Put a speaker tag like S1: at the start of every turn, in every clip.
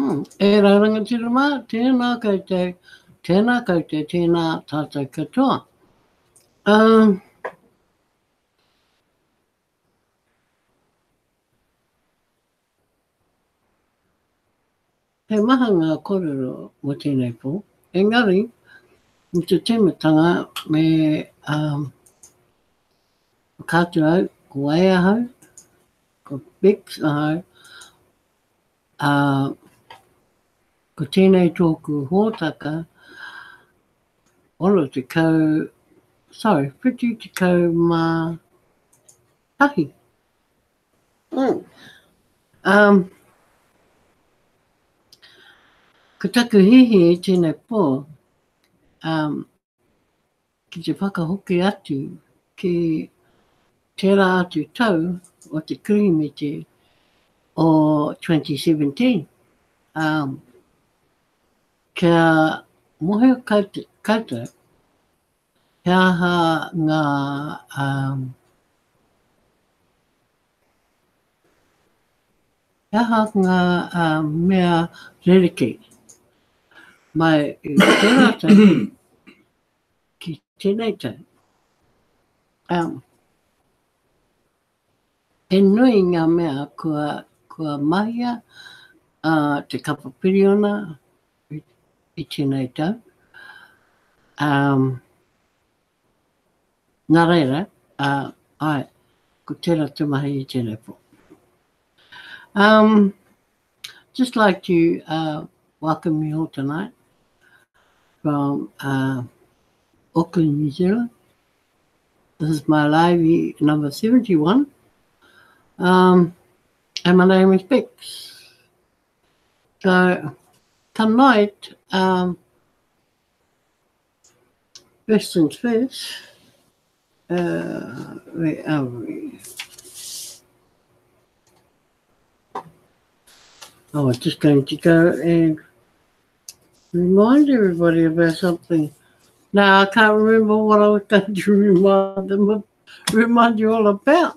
S1: E rangatira mā, tēnā koutou, tēnā tātou katoa. He maha ngā kōrero mo tēnei pō. Engari, i te tematanga me kātu au, ko Ai ahau, ko Bex ahau, ko tēnei tōku hōtaka, whiti kau mā tahi. Ko taku hihi e tēnei pō, ki te whakahoki atu ki tērā atu tau o te kirimete o 2017. Kia mohe koutou, he aha ngā mea rereke mai i tērā tau ki tēnei tau. E nui ngā mea kua mahia te kapapiri ona i tēnei tau. Nā reira, ai, ko tērā tumahi i tēnei pō. Just like to welcome you all tonight from Auckland, New Zealand. This is my live number 71. And my name is Bex. So tonight, first things first, where are we? I was just going to go and remind everybody about something. Now I can't remember what I was going to remind you all about.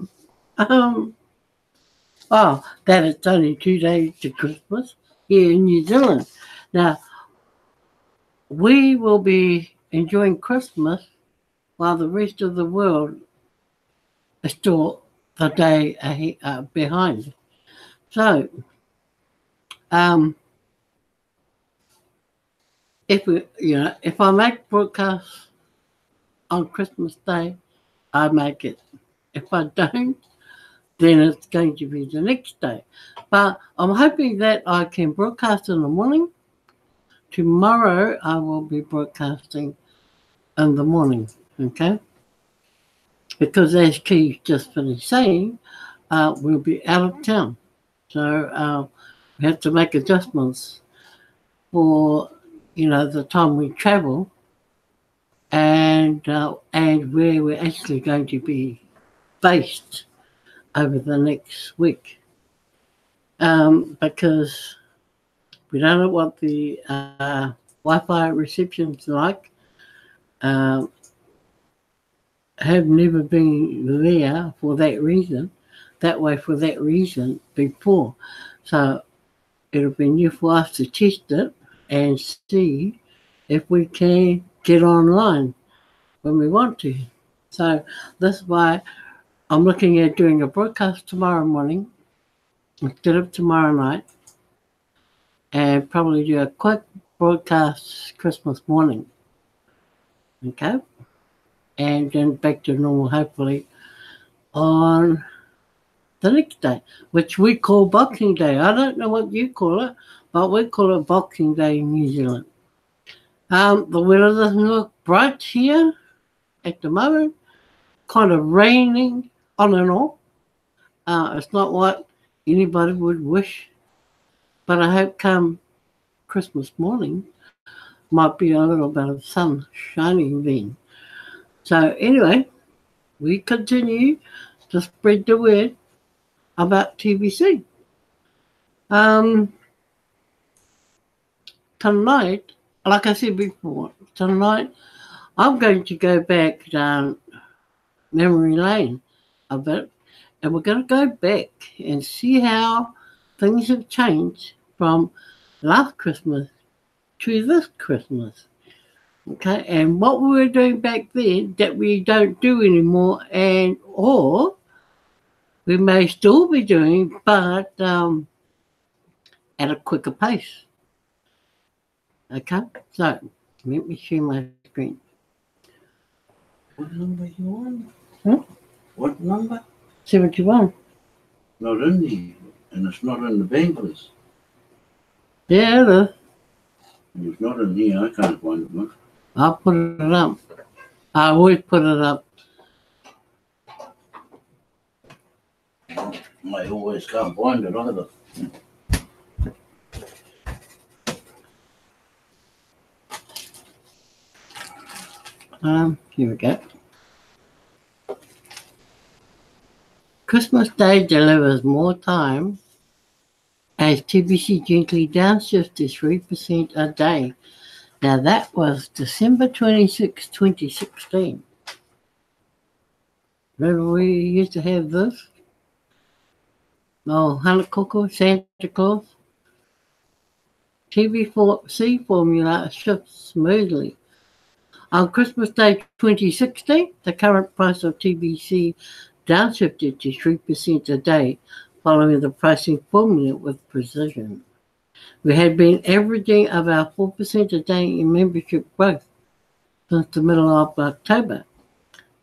S1: That it's only 2 days to Christmas here in New Zealand. Now, we will be enjoying Christmas while the rest of the world is still the day behind. So, if I make broadcasts on Christmas Day, I make it. If I don't, then it's going to be the next day. But I'm hoping that I can broadcast in the morning. Tomorrow I will be broadcasting in the morning, okay? Because as Keith just finished saying, we'll be out of town. So we have to make adjustments for, the time we travel and where we're actually going to be based over the next week, because we don't know what the Wi-Fi reception's like. Have never been there for that reason before. So it'll be new for us to test it and see if we can get online when we want to. So that's why I'm looking at doing a broadcast tomorrow morning instead of tomorrow night, and probably do a quick broadcast Christmas morning, okay? And then back to normal, hopefully, on the next day, which we call Boxing Day. I don't know what you call it, but we call it Boxing Day in New Zealand. The weather doesn't look bright here at the moment, kind of raining on and off. It's not what anybody would wish, but I hope come Christmas morning might be a little bit of sun shining then. So anyway, we continue to spread the word about TBC. Tonight, like I said before, tonight I'm going to go back down memory lane a bit, and we're going to go back and see how things have changed from last Christmas to this Christmas. Okay, and what we were doing back then that we don't do anymore, and or we may still be doing, but at a quicker pace. Okay, so let me share my screen.
S2: What number you on?
S1: Hmm?
S2: What number?
S1: 71.
S2: Not in the, and it's not in the bank list.
S1: Yeah, it is.
S2: It's not in here. I can't find it.
S1: I'll put it up. I always put it up.
S2: I always can't find it either.
S1: Here we go. Christmas Day delivers more time as TBC gently downshifts to 3% a day. Now that was December 26, 2016. Remember we used to have this? Oh, Hanakoko, Santa Claus. TBC formula shifts smoothly. On Christmas Day 2016, the current price of TBC downshifted to 3% a day, following the pricing formula with precision. We had been averaging about 4% a day in membership growth since the middle of October.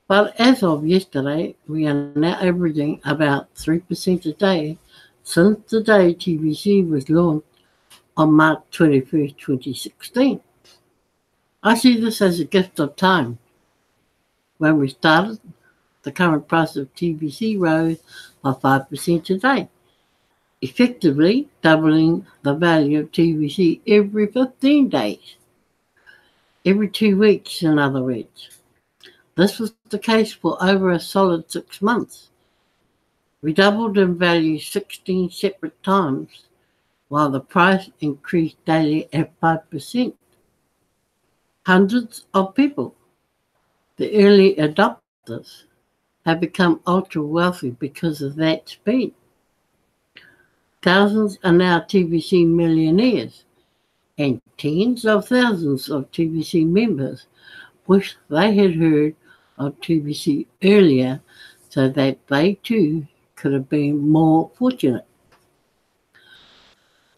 S1: But as of yesterday, we are now averaging about 3% a day since the day TBC was launched on March 21st, 2016. I see this as a gift of time. When we started, the current price of TBC rose by 5% a day, effectively doubling the value of TBC every 15 days. Every 2 weeks, in other words. This was the case for over a solid 6 months. We doubled in value 16 separate times, while the price increased daily at 5%. Hundreds of people, the early adopters, have become ultra wealthy because of that speed. Thousands are now TBC millionaires, and tens of thousands of TBC members wish they had heard of TBC earlier so that they too could have been more fortunate.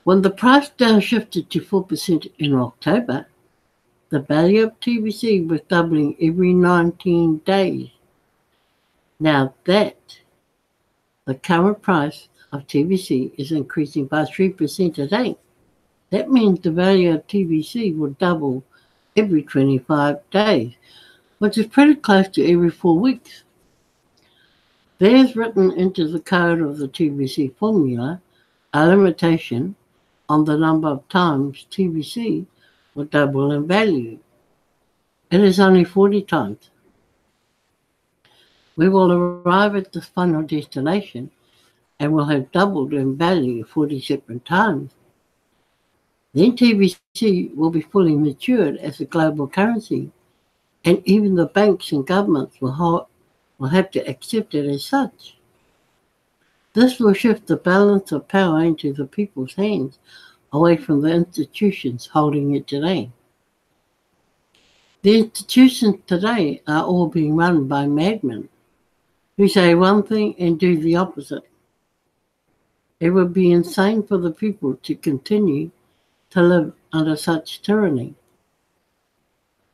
S1: When the price downshifted to 4% in October, the value of TBC was doubling every 19 days. Now that the current price of TBC is increasing by 3% a day, that means the value of TBC will double every 25 days, which is pretty close to every 4 weeks. There's written into the code of the TBC formula a limitation on the number of times TBC will double in value. It is only 40 times. We will arrive at this final destination and will have doubled in value 40 separate times. Then TBC will be fully matured as a global currency, and even the banks and governments will have to accept it as such. This will shift the balance of power into the people's hands, away from the institutions holding it today. The institutions today are all being run by madmen who say one thing and do the opposite. It would be insane for the people to continue to live under such tyranny.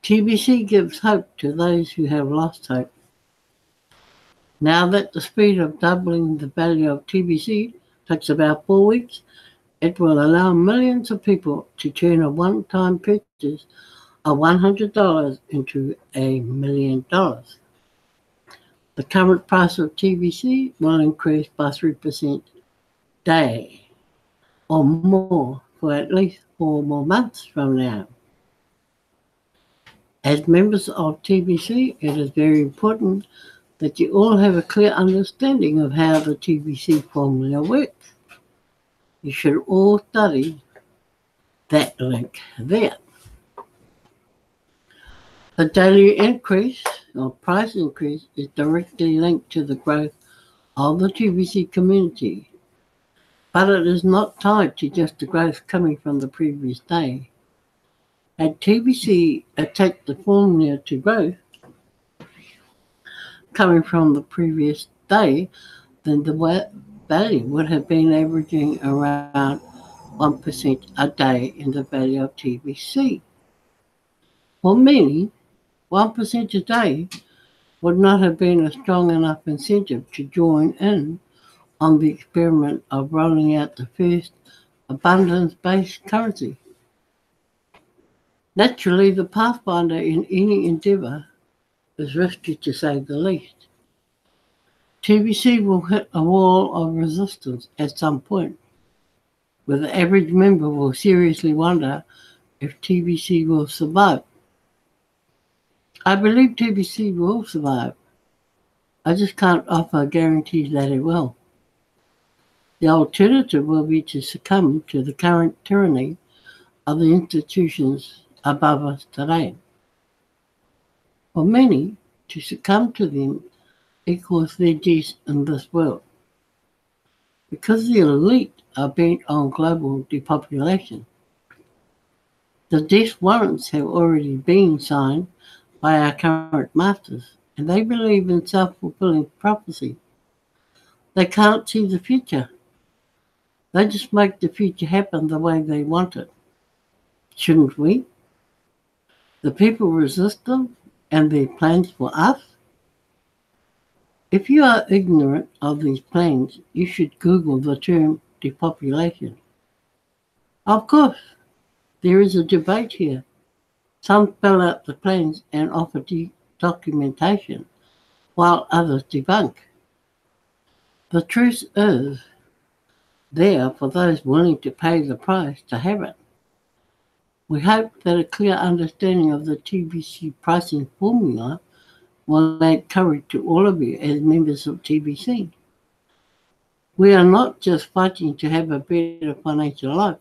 S1: TBC gives hope to those who have lost hope. Now that the speed of doubling the value of TBC takes about 4 weeks, it will allow millions of people to turn a one-time purchase of $100 into $1 million. The current price of TBC will increase by 3% day or more for at least 4 more months from now. As members of TBC, it is very important that you all have a clear understanding of how the TBC formula works. You should all study that link there. The daily increase or price increase is directly linked to the growth of the TBC community. but it is not tied to just the growth coming from the previous day. Had TBC attacked the formula to growth coming from the previous day, then the value would have been averaging around 1% a day in the value of TBC. For many, 1% a day would not have been a strong enough incentive to join in on the experiment of rolling out the first abundance-based currency. Naturally, the pathfinder in any endeavour is risky to say the least. TBC will hit a wall of resistance at some point, where the average member will seriously wonder if TBC will survive. I believe TBC will survive. I just can't offer guarantees that it will. The alternative will be to succumb to the current tyranny of the institutions above us today. For many, to succumb to them equals their death in this world. Because the elite are bent on global depopulation, the death warrants have already been signed by our current masters, and they believe in self-fulfilling prophecy. They can't see the future. They just make the future happen the way they want it. Shouldn't we? The people resist them and their plans for us? If you are ignorant of these plans, you should Google the term depopulation. Of course, there is a debate here. Some spell out the plans and offer documentation, while others debunk. The truth is there for those willing to pay the price to have it. We hope that a clear understanding of the TBC pricing formula will add courage to all of you as members of TBC. We are not just fighting to have a better financial life.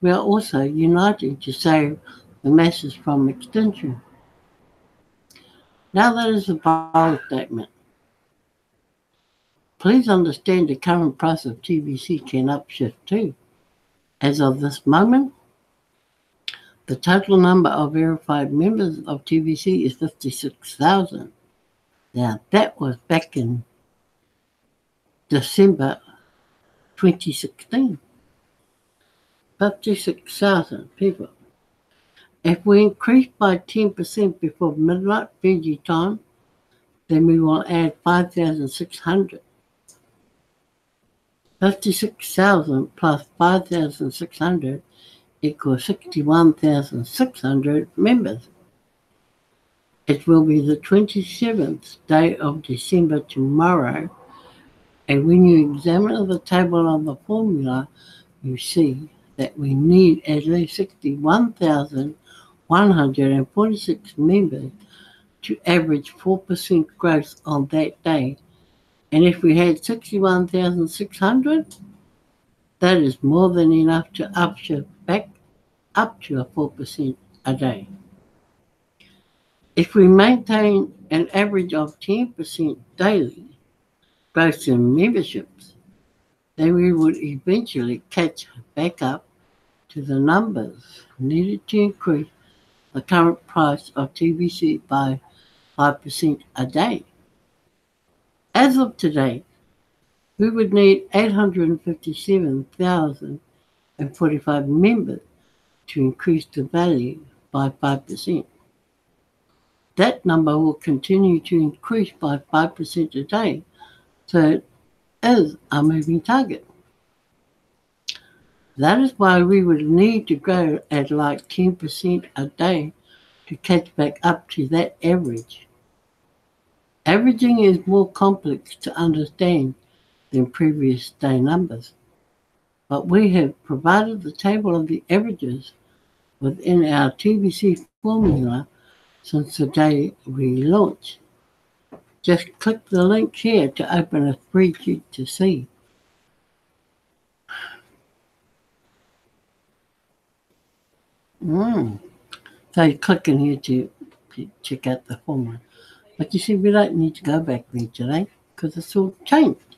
S1: We are also uniting to save the masses from extinction. Now that is a bold statement. Please understand the current price of TBC can upshift too. As of this moment, the total number of verified members of TBC is 56,000. Now that was back in December 2016. 56,000 people. If we increase by 10% before midnight Fiji time, then we will add 5,600. 56,000 plus 5,600 equals 61,600 members. It will be the 27th day of December tomorrow, and when you examine the table of the formula, you see that we need at least 61,146 members to average 4% growth on that day. And if we had 61,600, that is more than enough to upshift back up to a 4% a day. If we maintain an average of 10% daily growth in memberships, then we would eventually catch back up to the numbers needed to increase the current price of TBC by 5% a day. As of today, we would need 857,045 members to increase the value by 5%. That number will continue to increase by 5% a day, so it is a moving target. That is why we would need to grow at like 10% a day to catch back up to that average. Averaging is more complex to understand than previous day numbers, but we have provided the table of the averages within our TBC formula since the day we launched. Just click the link here to open a spreadsheet to see. So you click in here to check out the formula. But you see, we don't need to go back there today because it's all changed.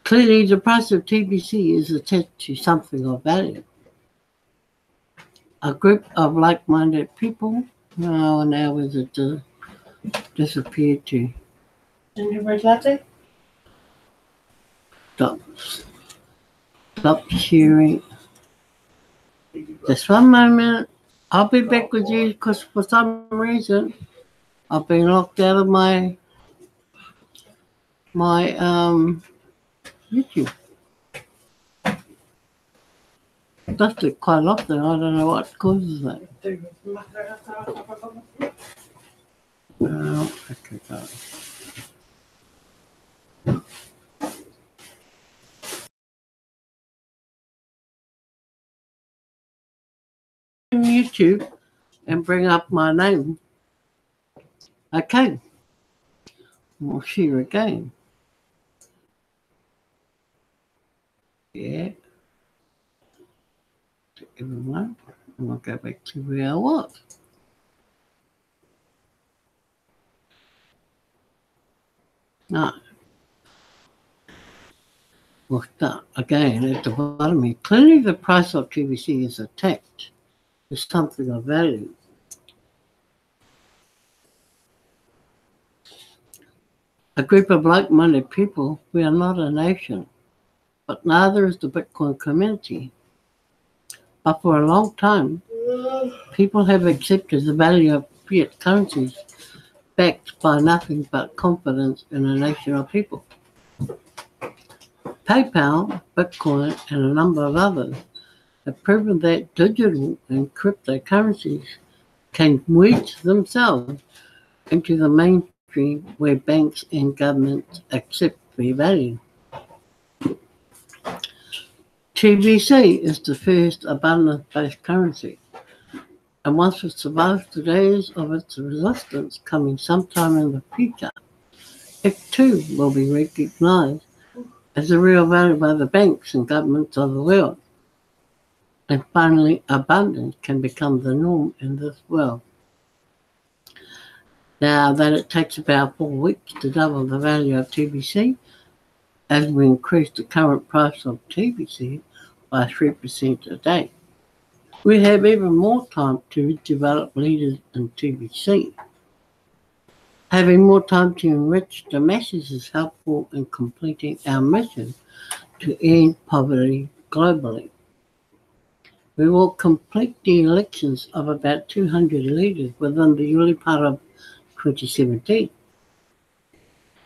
S1: Clearly, the price of TBC is attached to something of value. A group of like-minded people, oh, now is it disappeared to
S3: Gingerbread latte?
S1: stop, stop sharing. Just one moment. I'll be back with you because for some reason I've been locked out of my YouTube. Does it quite often. I don't know what causes that. Okay, go. YouTube and bring up my name. Okay. We'll share again. Yeah. To everyone. And we'll go back to where I was. Now, we'll start again at the bottom here. Clearly the price of TBC is attached to something of value. A group of like-minded people, we are not a nation, but neither is the Bitcoin community. But for a long time, people have accepted the value of fiat currencies backed by nothing but confidence in a nation of people. PayPal, Bitcoin, and a number of others have proven that digital and cryptocurrencies can wedge themselves into the mainstream where banks and governments accept their value. TBC is the first abundance-based currency, and once it survives the days of its resistance coming sometime in the future, it too will be recognised as a real value by the banks and governments of the world. And finally, abundance can become the norm in this world. Now that it takes about 4 weeks to double the value of TBC, as we increase the current price of TBC by 3% a day. We have even more time to develop leaders in TBC. Having more time to enrich the masses is helpful in completing our mission to end poverty globally. We will complete the elections of about 200 leaders within the early part of 2017.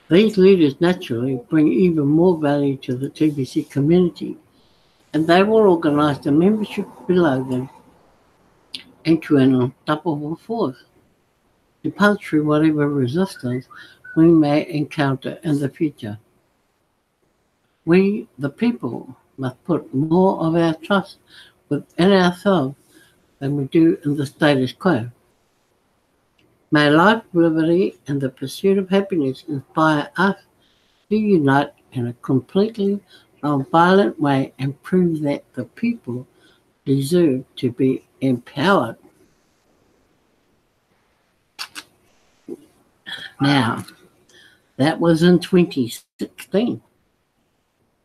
S1: These leaders naturally bring even more value to the TBC community, and they will organise the membership below them into an unstoppable force to punch through whatever resistance we may encounter in the future. We, the people, must put more of our trust within ourselves than we do in the status quo. May life, liberty, and the pursuit of happiness inspire us to unite in a completely non-violent way and prove that the people deserve to be empowered. Now, that was in 2016.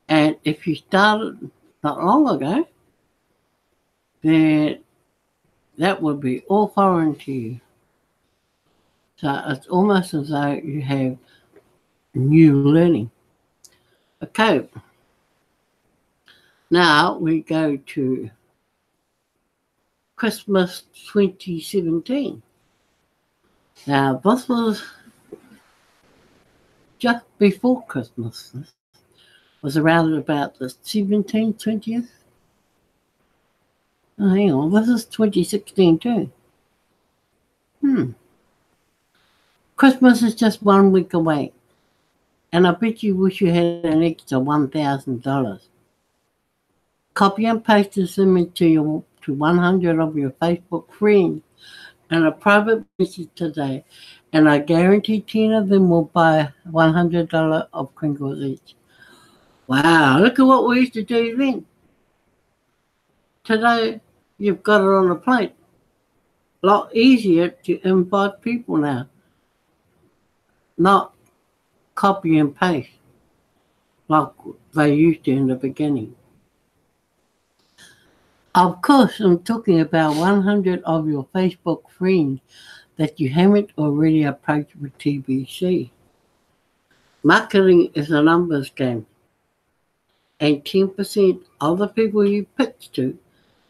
S1: And if you started not long ago, then that would be all foreign to you. So it's almost as though you have new learning. Okay. Now we go to Christmas 2017. Now this was just before Christmas. This was around about the 17th, 20th. Oh, hang on, this is 2016 too. Christmas is just 1 week away, and I bet you wish you had an extra $1,000. Copy and paste this image to 100 of your Facebook friends in a private message today, and I guarantee 10 of them will buy $100 of Kringles each. Wow, look at what we used to do then. Today, you've got it on a plate. A lot easier to invite people now, not copy and paste. like they used to in the beginning. Of course, I'm talking about 100 of your Facebook friends that you haven't already approached with TBC. Marketing is a numbers game, and 10% of the people you pitch to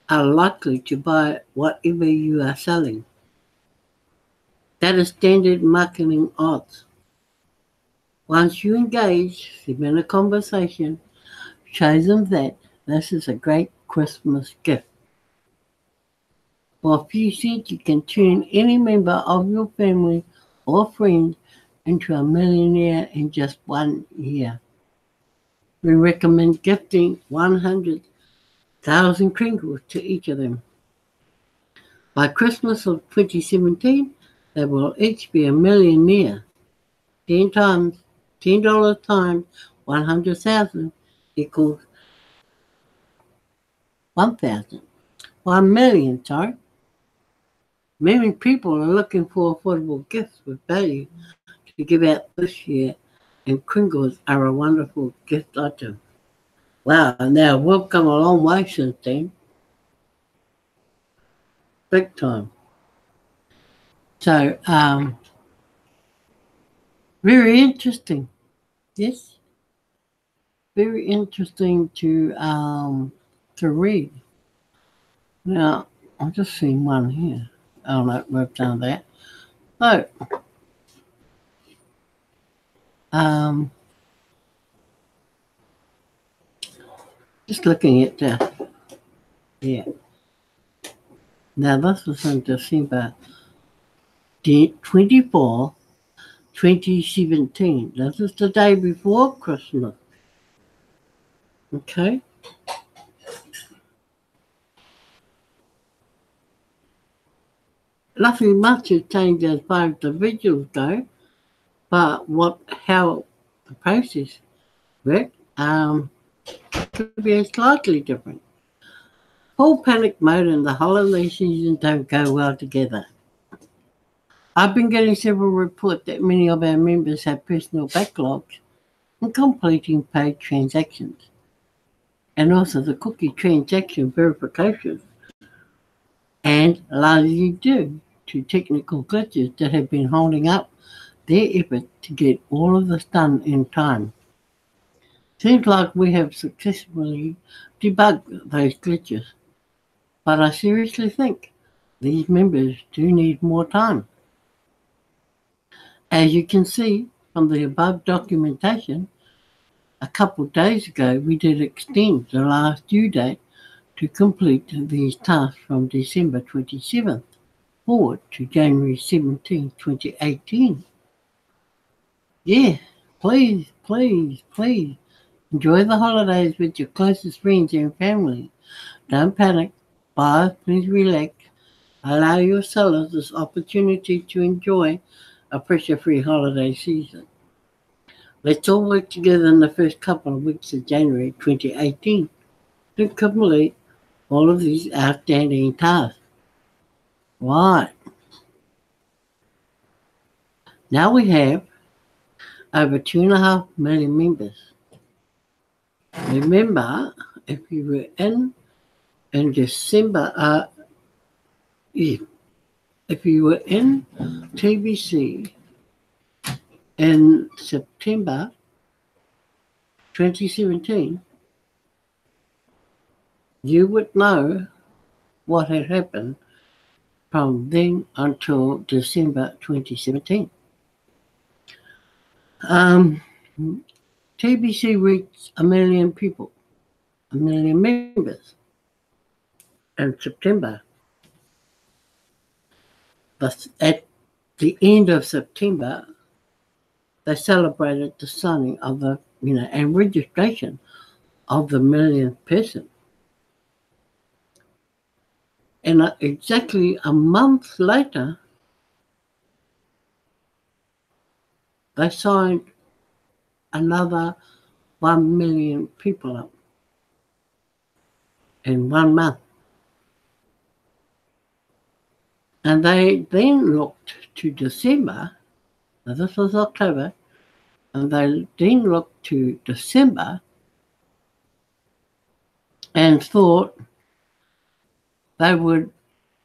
S1: are likely to buy whatever you are selling. That is standard marketing odds. Once you engage them in a conversation, show them that this is a great Christmas gift. For a few cents, you can turn any member of your family or friend into a millionaire in just 1 year. We recommend gifting 100,000 crinkles to each of them. By Christmas of 2017, they will each be a millionaire. $10 times 100,000 equals 1,000. 1 million, sorry. Many people are looking for affordable gifts with value to give out this year, and crinkles are a wonderful gift item. Wow, now we've come a long way since then. Big time. So, very interesting. Yes, very interesting to read. Now, I've just seen one here. Oh no, we've done that. So, just looking at that. Yeah. Now, this was in December 24, 2017. This is the day before Christmas. Okay. Nothing much has changed as far as the visuals go, but how the process works could be slightly different. Full panic mode and the holiday season don't go well together. I've been getting several reports that many of our members have personal backlogs in completing paid transactions, and also the cookie transaction verification, and largely due to technical glitches that have been holding up their effort to get all of this done in time. Seems like we have successfully debugged those glitches, but I seriously think these members do need more time. As you can see from the above documentation, a couple of days ago we did extend the last due date to complete these tasks from December 27th forward to January 17, 2018. Yeah, please, please, please enjoy the holidays with your closest friends and family. Don't panic. Buyers, please relax. Allow your sellers this opportunity to enjoy a pressure-free holiday season. Let's all work together in the first couple of weeks of January 2018 to complete all of these outstanding tasks. Right. Now we have over 2.5 million members. Remember, if you were in December, if you were in TBC in September 2017, you would know what had happened from then until December 2017. TBC reached 1 million people, 1 million members in September. But at the end of September, they celebrated the signing of the, and registration of the 1 millionth person. And exactly a month later, they signed another 1 million people up in 1 month. And they then looked to December, now this was October, And they then looked to December and thought they would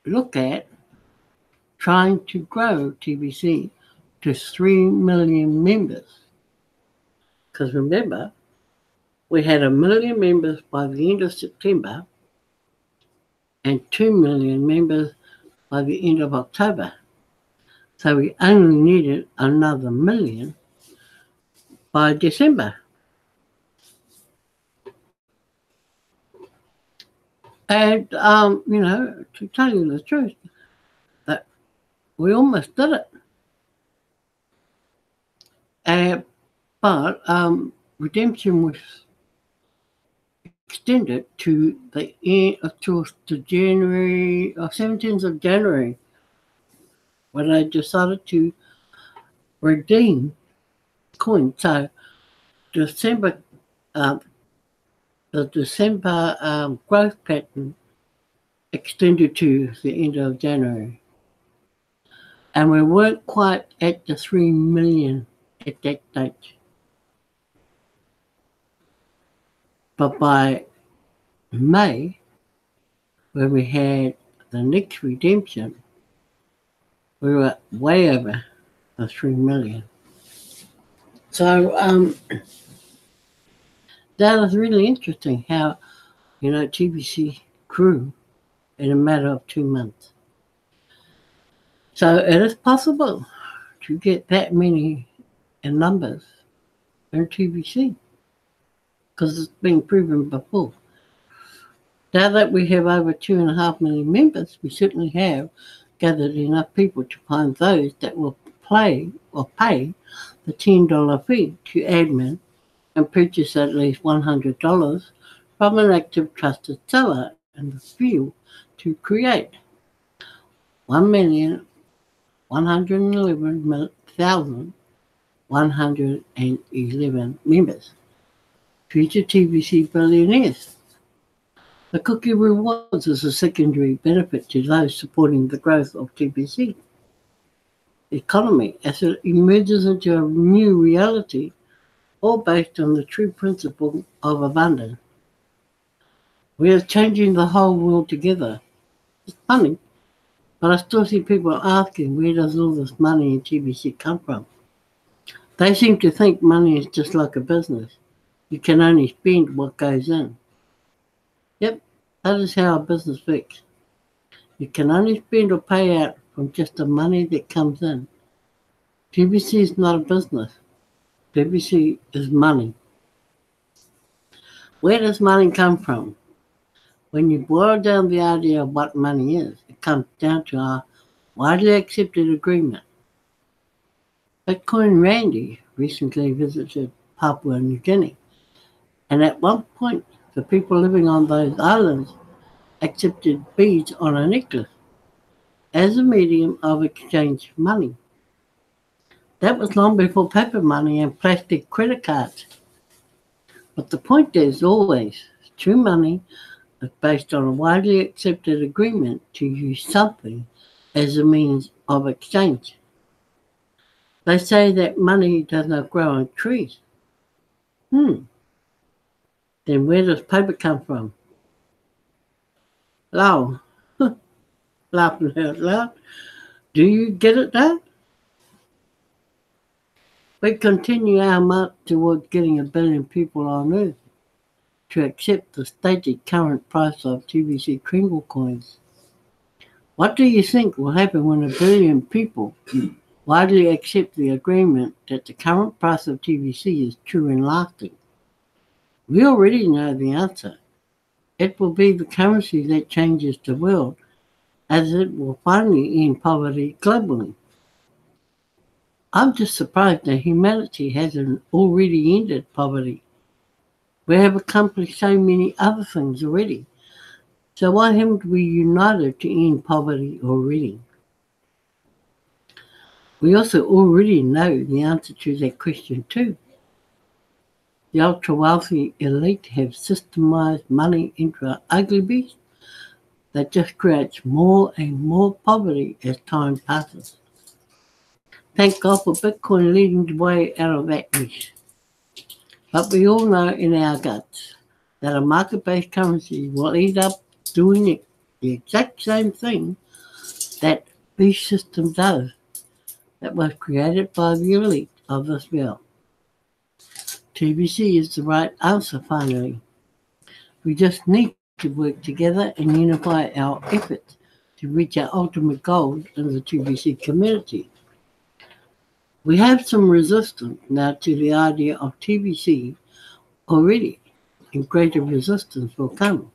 S1: look at trying to grow TBC to 3 million members. Because remember, we had 1 million members by the end of September and 2 million members by the end of October. So we only needed another 1 million by December. And, to tell you the truth, that we almost did it. But redemption was extended to the end to January, 17th of January, when I decided to redeem coins. So December, the December growth pattern extended to the end of January. And we weren't quite at the 3 million at that date. But by May, when we had the next redemption, we were way over the 3 million. So that was really interesting how, TBC grew in a matter of 2 months. So it is possible to get that many in numbers in TBC because it's been proven before. Now that we have over 2.5 million members, we certainly have gathered enough people to find those that will pay the $10 fee to admin and purchase at least $100 from an active trusted seller in the field to create 1,111,111 members. Future TBC billionaires. The cookie rewards is a secondary benefit to those supporting the growth of TBC economy as it emerges into a new reality, all based on the true principle of abundance. We are changing the whole world together. It's funny, but I still see people asking, where does all this money in TBC come from? They seem to think money is just like a business. You can only spend what goes in. Yep, that is how a business works. You can only spend or pay out from just the money that comes in. TBC is not a business. TBC is money. Where does money come from? When you boil down the idea of what money is, it comes down to our widely accepted agreement. Bitcoin Randy recently visited Papua New Guinea, and at one point, the people living on those islands accepted beads on a necklace as a medium of exchange money. That was long before paper money and plastic credit cards. But the point is always, true money is based on a widely accepted agreement to use something as a means of exchange. They say that money does not grow on trees. Then where does paper come from? Oh, laughing out loud. Do you get it now? We continue our march towards getting 1 billion people on Earth to accept the stated current price of TBC Kringle coins. What do you think will happen when 1 billion people widely accept the agreement that the current price of TBC is true and lasting? We already know the answer. It will be the currency that changes the world, as it will finally end poverty globally. I'm just surprised that humanity hasn't already ended poverty. We have accomplished so many other things already. So why haven't we united to end poverty already? We also already know the answer to that question too. The ultra-wealthy elite have systemized money into an ugly beast that just creates more and more poverty as time passes. Thank God for Bitcoin leading the way out of that mess. But we all know in our guts that a market-based currency will end up doing it, the exact same thing that beast system does, that was created by the elite of this world. TBC is the right answer finally. We just need to work together and unify our efforts to reach our ultimate goal in the TBC community. We have some resistance now to the idea of TBC already, and greater resistance will come.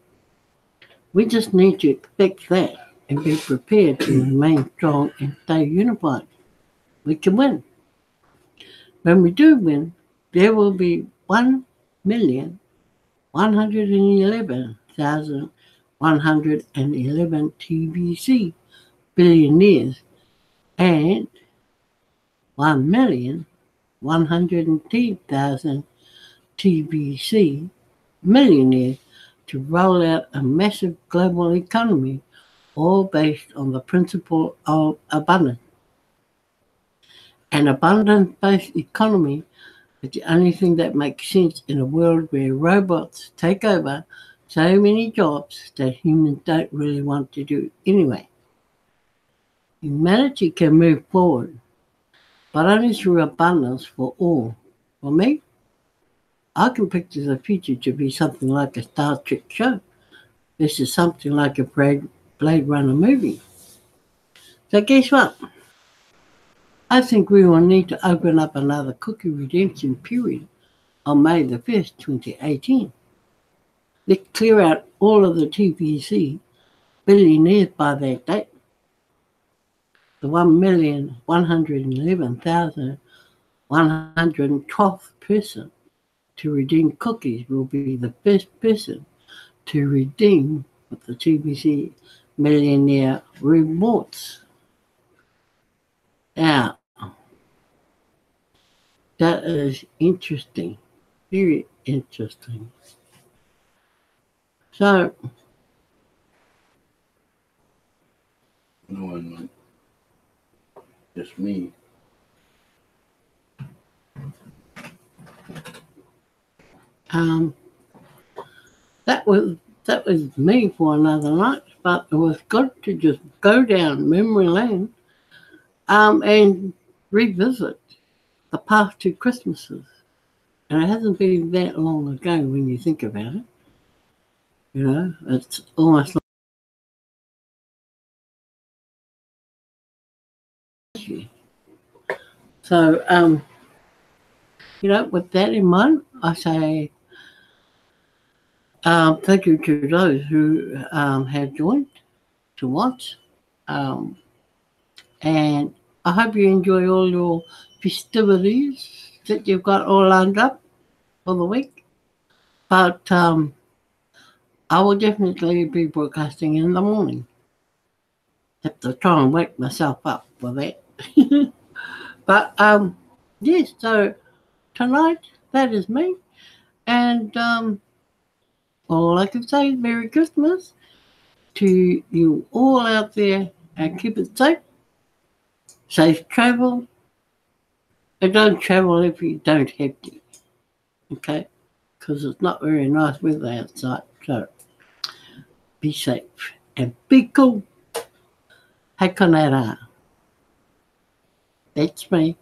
S1: We just need to expect that and be prepared to remain strong and stay unified. We can win. When we do win, there will be 1,111,111 TBC billionaires and 1,110,000 TBC millionaires to roll out a massive global economy, all based on the principle of abundance. An abundance-based economy is the only thing that makes sense in a world where robots take over so many jobs that humans don't really want to do anyway. Humanity can move forward, but only through abundance for all. For me, I can picture the future to be something like a Star Trek show. This is something like a Blade Runner movie. So guess what? I think we will need to open up another cookie redemption period on May the 1st, 2018. Let's clear out all of the TBC billionaires by that date. The 1,111,112th person to redeem cookies will be the first person to redeem with the TBC millionaire rewards. Now, that is interesting, very interesting. So,
S2: No one, just me.
S1: that was me for another night, but it was good to just go down memory lane and revisit the past two Christmases. And it hasn't been that long ago when you think about it. You know, it's almost like so. With that in mind, I say thank you to those who have joined to watch, and I hope you enjoy all your festivities that you've got all lined up for the week. But I will definitely be broadcasting in the morning. Have to try and wake myself up for that. But yes, so tonight that is me, and all I can say is Merry Christmas to you all out there, and keep it safe. Safe travel, and don't travel if you don't have to. Okay, because it's not very nice weather outside. So be safe and be cool. Hakanara. That's me.